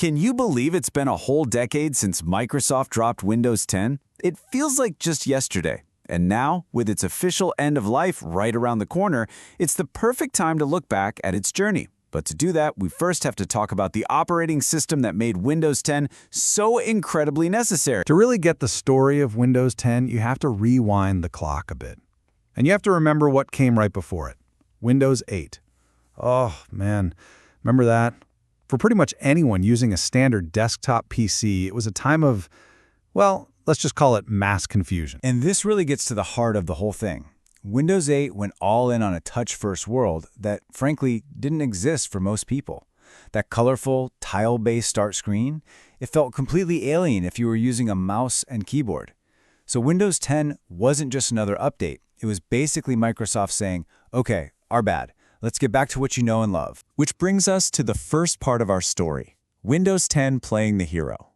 Can you believe it's been a whole decade since Microsoft dropped Windows 10? It feels like just yesterday. And now, with its official end of life right around the corner, it's the perfect time to look back at its journey. But to do that, we first have to talk about the operating system that made Windows 10 so incredibly necessary. To really get the story of Windows 10, you have to rewind the clock a bit. And you have to remember what came right before it. Windows 8. Oh, man. Remember that? For pretty much anyone using a standard desktop PC, it was a time of, well, let's just call it mass confusion. And this really gets to the heart of the whole thing. Windows 8 went all in on a touch-first world that, frankly, didn't exist for most people. That colorful, tile-based start screen, it felt completely alien if you were using a mouse and keyboard. So Windows 10 wasn't just another update. It was basically Microsoft saying, okay, our bad. Let's get back to what you know and love. Which brings us to the first part of our story, Windows 10 playing the hero.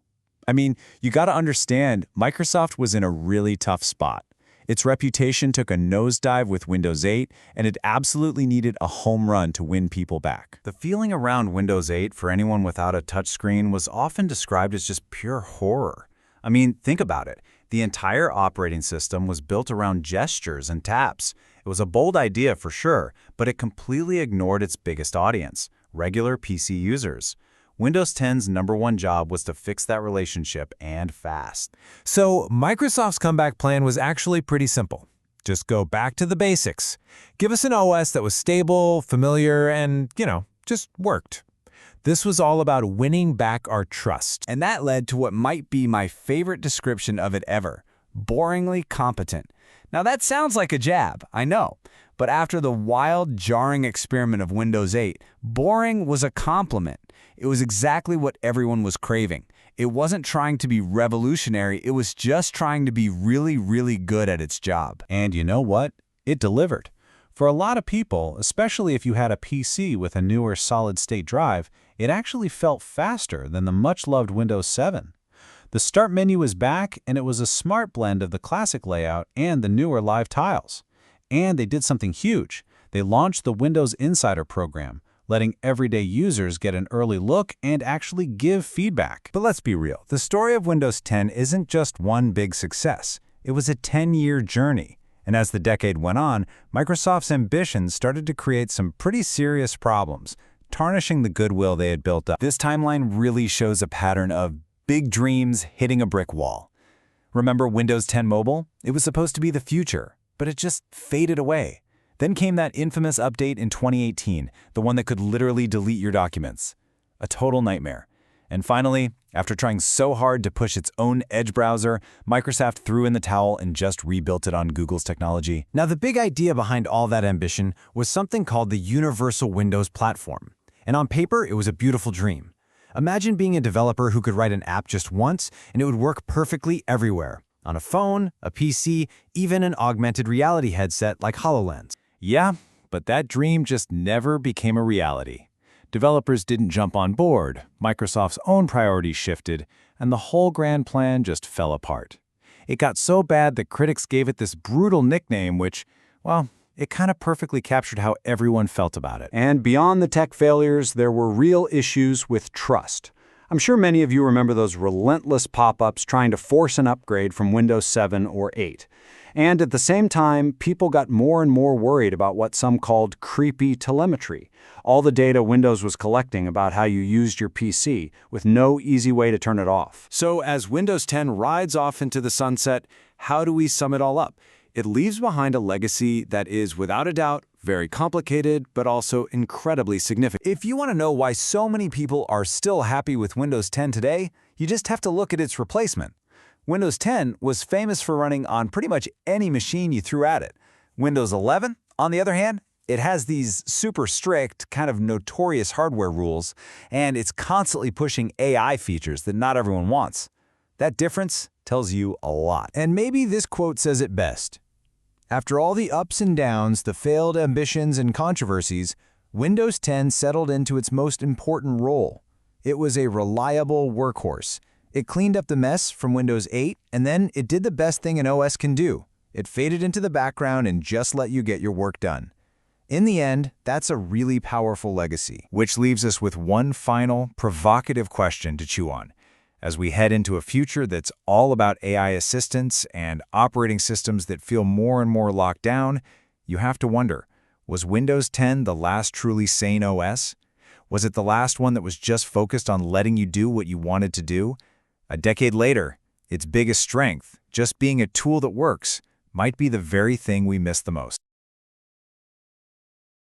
I mean, you got to understand, Microsoft was in a really tough spot. Its reputation took a nosedive with Windows 8, and it absolutely needed a home run to win people back. The feeling around Windows 8 for anyone without a touchscreen was often described as just pure horror. I mean, think about it. The entire operating system was built around gestures and taps. It was a bold idea for sure, but it completely ignored its biggest audience, regular PC users. Windows 10's #1 job was to fix that relationship, and fast. So Microsoft's comeback plan was actually pretty simple. Just go back to the basics. Give us an OS that was stable, familiar, and, just worked. This was all about winning back our trust. And that led to what might be my favorite description of it ever, boringly competent. Now that sounds like a jab, I know, but after the wild, jarring experiment of Windows 8, boring was a compliment. It was exactly what everyone was craving. It wasn't trying to be revolutionary, it was just trying to be really, really good at its job. And you know what? It delivered. For a lot of people, especially if you had a PC with a newer solid-state drive, it actually felt faster than the much-loved Windows 7. The Start menu was back, and it was a smart blend of the classic layout and the newer live tiles. And they did something huge. They launched the Windows Insider program, letting everyday users get an early look and actually give feedback. But let's be real, the story of Windows 10 isn't just one big success. It was a 10-year journey. And as the decade went on, Microsoft's ambitions started to create some pretty serious problems, tarnishing the goodwill they had built up. This timeline really shows a pattern of big dreams hitting a brick wall. Remember Windows 10 Mobile? It was supposed to be the future, but it just faded away. Then came that infamous update in 2018, the one that could literally delete your documents. A total nightmare. And finally, after trying so hard to push its own Edge browser, Microsoft threw in the towel and just rebuilt it on Google's technology. Now, the big idea behind all that ambition was something called the Universal Windows Platform. And on paper, it was a beautiful dream. Imagine being a developer who could write an app just once, and it would work perfectly everywhere. On a phone, a PC, even an augmented reality headset like HoloLens. Yeah, but that dream just never became a reality. Developers didn't jump on board, Microsoft's own priorities shifted, and the whole grand plan just fell apart. It got so bad that critics gave it this brutal nickname which, well, it kind of perfectly captured how everyone felt about it. And beyond the tech failures, there were real issues with trust. I'm sure many of you remember those relentless pop-ups trying to force an upgrade from Windows 7 or 8. And at the same time, people got more and more worried about what some called creepy telemetry, all the data Windows was collecting about how you used your PC, with no easy way to turn it off. So as Windows 10 rides off into the sunset, how do we sum it all up? It leaves behind a legacy that is, without a doubt, very complicated, but also incredibly significant. If you want to know why so many people are still happy with Windows 10 today, you just have to look at its replacement. Windows 10 was famous for running on pretty much any machine you threw at it. Windows 11, on the other hand, it has these super strict, kind of notorious hardware rules, and it's constantly pushing AI features that not everyone wants. That difference tells you a lot. And maybe this quote says it best. After all the ups and downs, the failed ambitions and controversies, Windows 10 settled into its most important role. It was a reliable workhorse. It cleaned up the mess from Windows 8, and then it did the best thing an OS can do. It faded into the background and just let you get your work done. In the end, that's a really powerful legacy, which leaves us with one final, provocative question to chew on. As we head into a future that's all about AI assistants and operating systems that feel more and more locked down, you have to wonder, was Windows 10 the last truly sane OS? Was it the last one that was just focused on letting you do what you wanted to do? A decade later, its biggest strength, just being a tool that works, might be the very thing we miss the most.